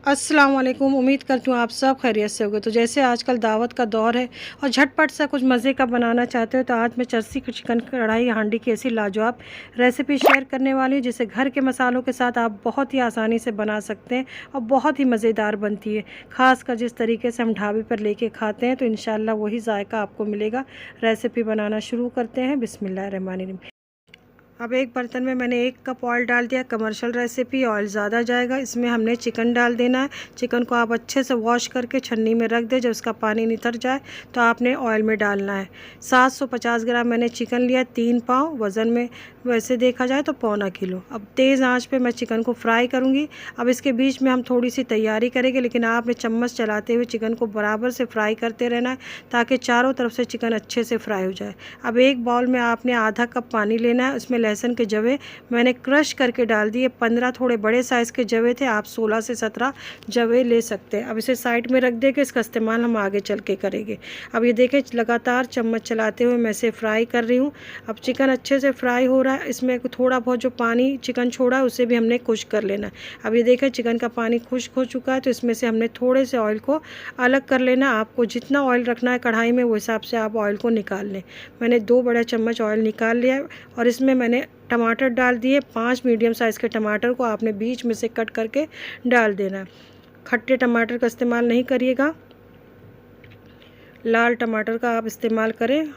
अस्सलाम वालेकुम। उम्मीद करती हूँ आप सब खैरियत से होगे। तो जैसे आजकल दावत का दौर है और झटपट सा कुछ मज़े का बनाना चाहते हो, तो आज मैं चरसी चिकन कढ़ाई हांडी की ऐसी लाजवाब रेसिपी शेयर करने वाली हूँ जिसे घर के मसालों के साथ आप बहुत ही आसानी से बना सकते हैं और बहुत ही मज़ेदार बनती है। ख़ासकर जिस तरीके से हम ढाबे पर लेके खाते हैं, तो इंशाल्लाह वही जायका आपको मिलेगा। रेसिपी बनाना शुरू करते हैं। बिस्मिल्लाहिर्रहमानिर्रहीम। अब एक बर्तन में मैंने 1 कप ऑयल डाल दिया। कमर्शियल रेसिपी, ऑयल ज़्यादा जाएगा। इसमें हमने चिकन डाल देना है। चिकन को आप अच्छे से वॉश करके छन्नी में रख दें। जब उसका पानी नितर जाए तो आपने ऑयल में डालना है। 750 ग्राम मैंने चिकन लिया, 3 पाव वज़न में, वैसे देखा जाए तो पौना किलो। अब तेज़ आंच पे मैं चिकन को फ्राई करूँगी। अब इसके बीच में हम थोड़ी सी तैयारी करेंगे, लेकिन आपने चम्मच चलाते हुए चिकन को बराबर से फ्राई करते रहना है ताकि चारों तरफ से चिकन अच्छे से फ्राई हो जाए। अब एक बाउल में आपने आधा कप पानी लेना है। उसमें लहसुन के जवे मैंने क्रश करके डाल दिए। 15 थोड़े बड़े साइज़ के जवे थे, आप 16 से 17 जवे ले सकते हैं। अब इसे साइड में रख देंगे, इसका इस्तेमाल हम आगे चल के करेंगे। अब ये देखें, लगातार चम्मच चलाते हुए मैं इसे फ्राई कर रही हूँ। अब चिकन अच्छे से फ्राई हो रहा है। इसमें थोड़ा बहुत जो पानी चिकन छोड़ा है उसे भी हमने खुश्क कर लेना है। अब ये देखें, चिकन का पानी खुश्क हो चुका है, तो इसमें से हमने थोड़े से ऑयल को अलग कर लेना। आपको जितना ऑयल रखना है कढ़ाई में, वो हिसाब से आप ऑयल को निकाल लें। मैंने 2 बड़ा चम्मच ऑयल निकाल लिया है और इसमें मैंने टमाटर डाल दिए। 5 मीडियम साइज़ के टमाटर को आपने बीच में से कट करके डाल देना है। खट्टे टमाटर का इस्तेमाल नहीं करिएगा, लाल टमाटर का आप इस्तेमाल करें।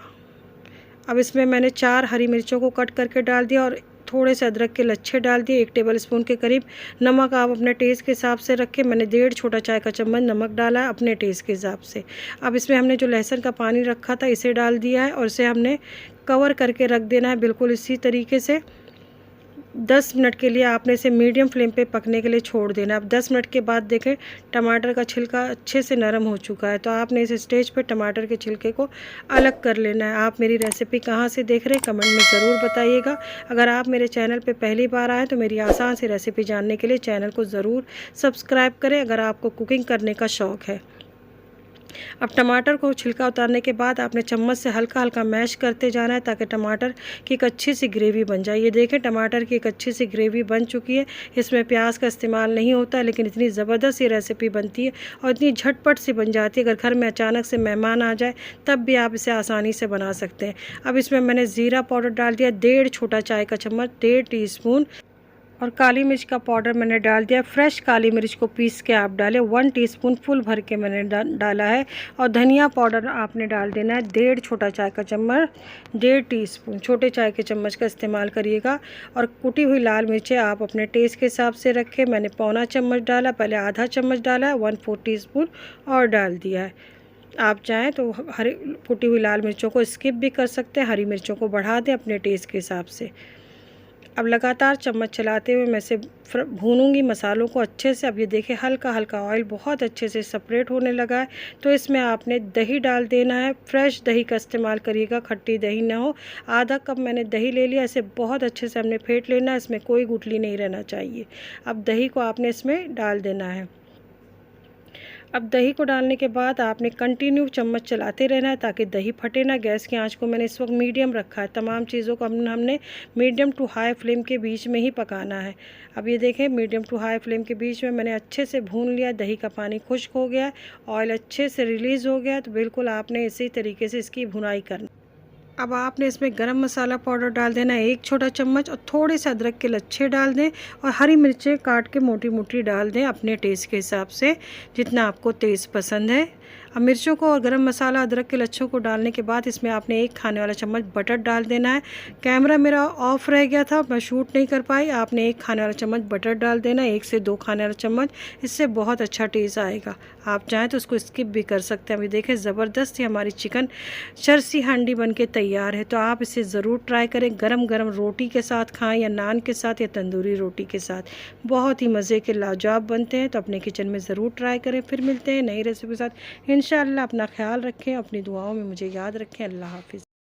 अब इसमें मैंने 4 हरी मिर्चों को कट करके डाल दिया और थोड़े से अदरक के लच्छे डाल दिए, 1 टेबल स्पून के करीब। नमक आप अपने टेस्ट के हिसाब से रखें। मैंने 1.5 छोटा चाय का चम्मच नमक डाला है अपने टेस्ट के हिसाब से। अब इसमें हमने जो लहसुन का पानी रखा था इसे डाल दिया है और इसे हमने कवर करके रख देना है बिल्कुल इसी तरीके से। 10 मिनट के लिए आपने इसे मीडियम फ्लेम पे पकने के लिए छोड़ देना। अब 10 मिनट के बाद देखें, टमाटर का छिलका अच्छे से नरम हो चुका है, तो आपने इस स्टेज पे टमाटर के छिलके को अलग कर लेना है। आप मेरी रेसिपी कहाँ से देख रहे हैं कमेंट में ज़रूर बताइएगा। अगर आप मेरे चैनल पे पहली बार आए तो मेरी आसान सी रेसिपी जानने के लिए चैनल को ज़रूर सब्सक्राइब करें अगर आपको कुकिंग करने का शौक़ है। अब टमाटर को छिलका उतारने के बाद आपने चम्मच से हल्का हल्का मैश करते जाना है ताकि टमाटर की एक अच्छी सी ग्रेवी बन जाए। ये देखें, टमाटर की एक अच्छी सी ग्रेवी बन चुकी है। इसमें प्याज का इस्तेमाल नहीं होता, लेकिन इतनी ज़बरदस्त ये रेसिपी बनती है और इतनी झटपट सी बन जाती है। अगर घर में अचानक से मेहमान आ जाए तब भी आप इसे आसानी से बना सकते हैं। अब इसमें मैंने ज़ीरा पाउडर डाल दिया, 1.5 छोटा चाय का चम्मच, 1.5 टीस्पून, और काली मिर्च का पाउडर मैंने डाल दिया। फ्रेश काली मिर्च को पीस के आप डालें, 1 टीस्पून फुल भर के मैंने डाला है। और धनिया पाउडर आपने डाल देना है 1.5 छोटा चाय का चम्मच, 1.5 टीस्पून, छोटे चाय के चम्मच का इस्तेमाल करिएगा। और कुटी हुई लाल मिर्चें आप अपने टेस्ट के हिसाब से रखें। मैंने पौना चम्मच डाला, पहले आधा चम्मच डाला है, 1/4 टीस्पून और डाल दिया है। आप चाहें तो हरी कुटी हुई लाल मिर्चों को स्किप भी कर सकते हैं, हरी मिर्चों को बढ़ा दें अपने टेस्ट के हिसाब से। अब लगातार चम्मच चलाते हुए मैं इसे भूनूंगी मसालों को अच्छे से। अब ये देखें, हल्का हल्का ऑयल बहुत अच्छे से सेपरेट होने लगा है, तो इसमें आपने दही डाल देना है। फ्रेश दही का इस्तेमाल करिएगा, खट्टी दही ना हो। आधा कप मैंने दही ले लिया, इसे बहुत अच्छे से हमने फेंट लेना है, इसमें कोई गुठली नहीं रहना चाहिए। अब दही को आपने इसमें डाल देना है। अब दही को डालने के बाद आपने कंटिन्यू चम्मच चलाते रहना है ताकि दही फटे ना। गैस की आंच को मैंने इस वक्त मीडियम रखा है। तमाम चीज़ों को हमने मीडियम टू हाई फ्लेम के बीच में ही पकाना है। अब ये देखें, मीडियम टू हाई फ्लेम के बीच में मैंने अच्छे से भून लिया। दही का पानी खुश्क हो गया, ऑयल अच्छे से रिलीज़ हो गया, तो बिल्कुल आपने इसी तरीके से इसकी भुनाई करनी। अब आपने इसमें गरम मसाला पाउडर डाल देना है 1 छोटा चम्मच, और थोड़े से अदरक के लच्छे डाल दें और हरी मिर्चें काट के मोटी मोटी डाल दें अपने टेस्ट के हिसाब से, जितना आपको तेज़ पसंद है। अब मिर्चों को और गरम मसाला अदरक के लच्छों को डालने के बाद इसमें आपने 1 खाने वाला चम्मच बटर डाल देना है। कैमरा मेरा ऑफ रह गया था, मैं शूट नहीं कर पाई। आपने 1 खाने वाला चम्मच बटर डाल देना, 1 से 2 खाने वाला चम्मच, इससे बहुत अच्छा टेस्ट आएगा। आप चाहें तो उसको स्किप भी कर सकते हैं। अभी देखें, ज़बरदस्त ही हमारी चिकन चरसी हांडी बन के तैयार है। तो आप इसे ज़रूर ट्राई करें, गरम गरम रोटी के साथ खाएं या नान के साथ या तंदूरी रोटी के साथ। बहुत ही मज़े के लाजवाब बनते हैं। तो अपने किचन में ज़रूर ट्राई करें। फिर मिलते हैं नई रेसिपी के साथ इंशाअल्लाह। अपना ख्याल रखें, अपनी दुआओं में मुझे याद रखें। अल्लाह हाफ़िज़।